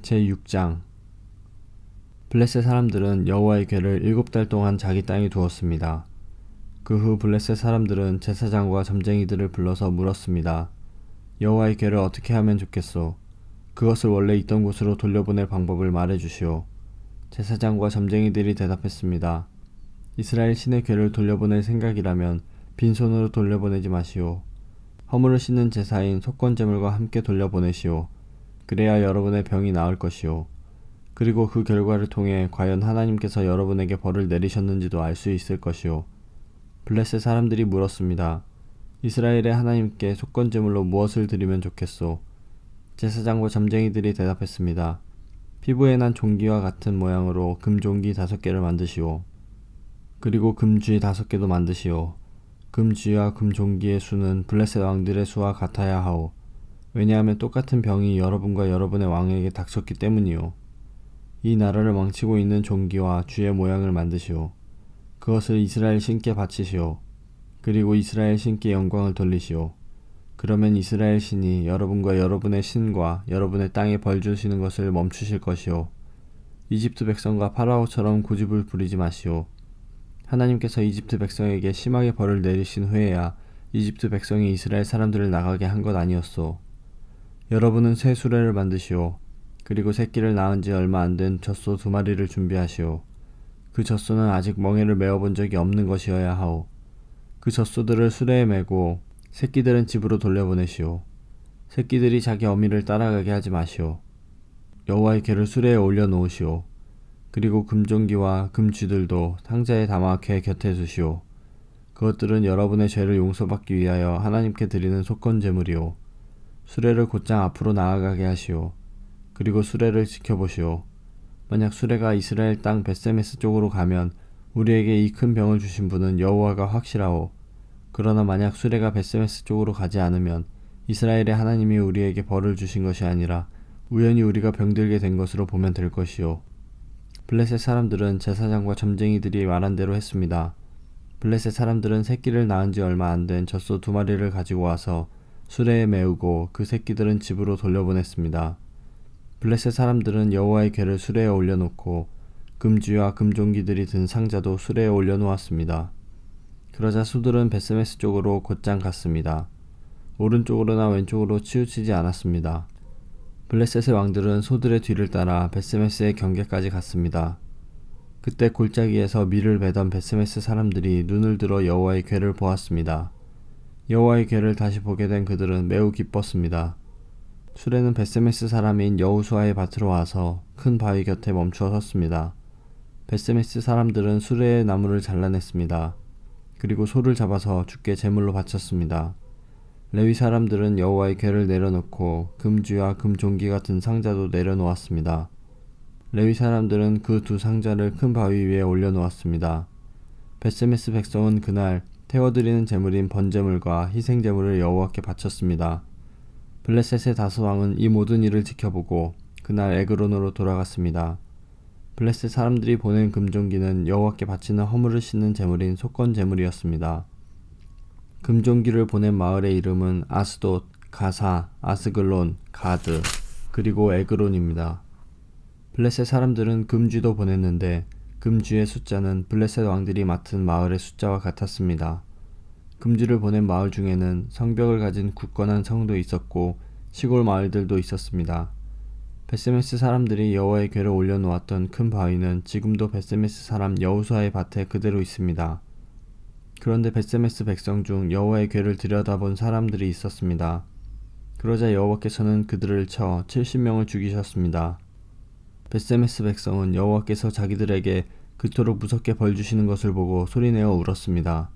제6장 블레셋 사람들은 여호와의 궤를 7달 동안 자기 땅에 두었습니다. 그 후 블레셋 사람들은 제사장과 점쟁이들을 불러서 물었습니다. 여호와의 궤를 어떻게 하면 좋겠소? 그것을 원래 있던 곳으로 돌려보낼 방법을 말해주시오. 제사장과 점쟁이들이 대답했습니다. 이스라엘 신의 궤를 돌려보낼 생각이라면 빈손으로 돌려보내지 마시오. 허물을 씻는 제사인 속건제물과 함께 돌려보내시오. 그래야 여러분의 병이 나을 것이오. 그리고 그 결과를 통해 과연 하나님께서 여러분에게 벌을 내리셨는지도 알 수 있을 것이오. 블레셋 사람들이 물었습니다. 이스라엘의 하나님께 속건제물로 무엇을 드리면 좋겠소? 제사장과 점쟁이들이 대답했습니다. 피부에 난 종기와 같은 모양으로 금종기 5개를 만드시오. 그리고 금쥐 5개도 만드시오. 금쥐와 금종기의 수는 블레셋 왕들의 수와 같아야 하오. 왜냐하면 똑같은 병이 여러분과 여러분의 왕에게 닥쳤기 때문이오. 이 나라를 망치고 있는 종기와 쥐의 모양을 만드시오. 그것을 이스라엘 신께 바치시오. 그리고 이스라엘 신께 영광을 돌리시오. 그러면 이스라엘 신이 여러분과 여러분의 신과 여러분의 땅에 벌 주시는 것을 멈추실 것이오. 이집트 백성과 파라오처럼 고집을 부리지 마시오. 하나님께서 이집트 백성에게 심하게 벌을 내리신 후에야 이집트 백성이 이스라엘 사람들을 나가게 한 것 아니었소. 여러분은 새 수레를 만드시오. 그리고 새끼를 낳은 지 얼마 안 된 젖소 2마리를 준비하시오. 그 젖소는 아직 멍에를 메어본 적이 없는 것이어야 하오. 그 젖소들을 수레에 메고 새끼들은 집으로 돌려보내시오. 새끼들이 자기 어미를 따라가게 하지 마시오. 여호와의 궤를 수레에 올려놓으시오. 그리고 금종기와 금쥐들도 상자에 담아 궤 곁에 두시오. 그것들은 여러분의 죄를 용서받기 위하여 하나님께 드리는 속건제물이오. 수레를 곧장 앞으로 나아가게 하시오. 그리고 수레를 지켜보시오. 만약 수레가 이스라엘 땅 벳세메스 쪽으로 가면 우리에게 이 큰 병을 주신 분은 여호와가 확실하오. 그러나 만약 수레가 벳세메스 쪽으로 가지 않으면 이스라엘의 하나님이 우리에게 벌을 주신 것이 아니라 우연히 우리가 병들게 된 것으로 보면 될 것이오. 블레셋 사람들은 제사장과 점쟁이들이 말한 대로 했습니다. 블레셋 사람들은 새끼를 낳은 지 얼마 안 된 젖소 2마리를 가지고 와서 수레에 메우고 그 새끼들은 집으로 돌려보냈습니다. 블레셋 사람들은 여호와의 궤를 수레에 올려놓고 금쥐와 금종기들이 든 상자도 수레에 올려놓았습니다. 그러자 수들은 벳세메스 쪽으로 곧장 갔습니다. 오른쪽으로나 왼쪽으로 치우치지 않았습니다. 블레셋의 왕들은 소들의 뒤를 따라 벳세메스의 경계까지 갔습니다. 그때 골짜기에서 밀을 베던 벳세메스 사람들이 눈을 들어 여호와의 궤를 보았습니다. 여호와의 궤를 다시 보게 된 그들은 매우 기뻤습니다. 수레는 벳세메스 사람인 여호수아의 밭으로 와서 큰 바위 곁에 멈추어 섰습니다. 벳세메스 사람들은 수레의 나무를 잘라냈습니다. 그리고 소를 잡아서 주께 제물로 바쳤습니다. 레위 사람들은 여호와의 궤를 내려놓고 금쥐와 금종기 같은 상자도 내려놓았습니다. 레위 사람들은 그 2 상자를 큰 바위 위에 올려놓았습니다. 벳세메스 백성은 그날 태워드리는 제물인 번제물과 희생제물을 여호와께 바쳤습니다. 블레셋의 다스왕은 이 모든 일을 지켜보고 그날 에그론으로 돌아갔습니다. 블레셋 사람들이 보낸 금종기는 여호와께 바치는 허물을 씻는 제물인 속건제물이었습니다. 금종기를 보낸 마을의 이름은 아스돗, 가사, 아스글론, 가드, 그리고 에그론입니다. 블레셋 사람들은 금쥐도 보냈는데 금쥐의 숫자는 블레셋 왕들이 맡은 마을의 숫자와 같았습니다. 금쥐를 보낸 마을 중에는 성벽을 가진 굳건한 성도 있었고 시골 마을들도 있었습니다. 벳세메스 사람들이 여호와의 궤를 올려놓았던 큰 바위는 지금도 벳세메스 사람 여호수아의 밭에 그대로 있습니다. 그런데 벳세메스 백성 중 여호와의 궤를 들여다본 사람들이 있었습니다. 그러자 여호와께서는 그들을 쳐 70명을 죽이셨습니다. 벳세메스 백성은 여호와께서 자기들에게 그토록 무섭게 벌 주시는 것을 보고 소리내어 울었습니다.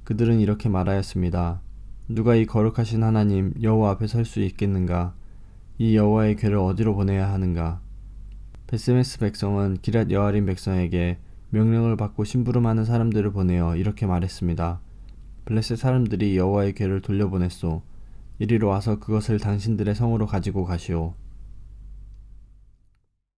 그들은 이렇게 말하였습니다. 누가 이 거룩하신 하나님 여호와 앞에 설 수 있겠는가? 이 여호와의 궤를 어디로 보내야 하는가? 벳세메스 백성은 기럇 여아림 백성에게 명령을 받고 심부름하는 사람들을 보내어 이렇게 말했습니다. 블레셋 사람들이 여호와의 궤를 돌려보냈소. 이리로 와서 그것을 당신들의 성으로 가지고 가시오.